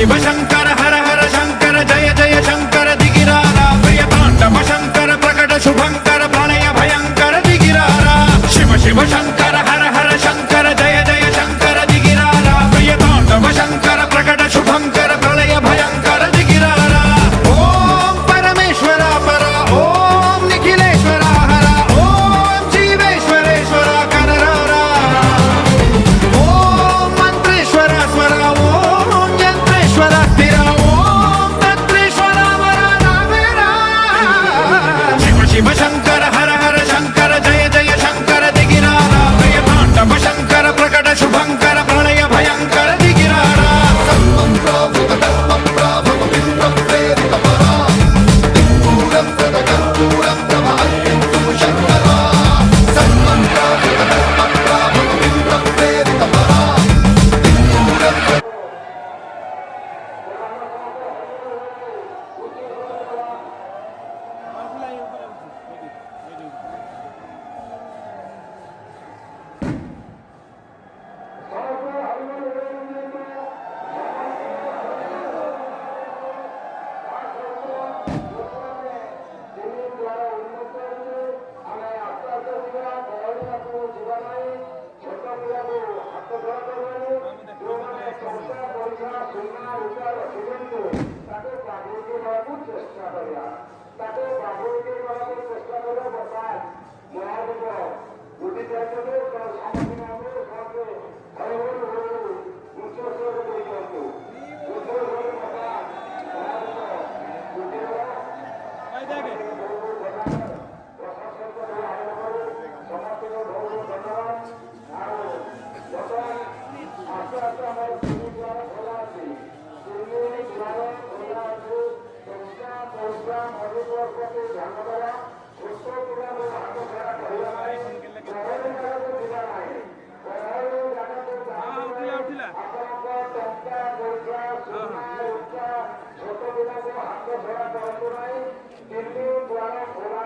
शिव शंकर हर हर शंकर जय जय शंकर दिगिरारा प्रिय तांडव शंकर प्रकट शुभंकर प्रणय भयंकर दिगिरारा शिव शिव शंकर हर हर शंकर जय जय शंकर दिगिरारा प्रिय तांडव शंकर प्रकट शुभंकर प्रलय भयंकर दिगिरारा ओम परमेश्वरा परा ओम निखिलेश्वरा हरा ओम जीवेश्वरेश्वरा कररारा ओम मंत्रेश्वरा स्वरा ओम यंत्रेश्वरा स्थिरा ओम तंत्रेश्वरा वरा रामेरा शिव शिव शंकर हर हर शंकर जय जय शंकर दिगिरारा प्रिय तांडव शंकर प्रकट शुभंकर प्रणय भयंकर दिगिरारा ছোট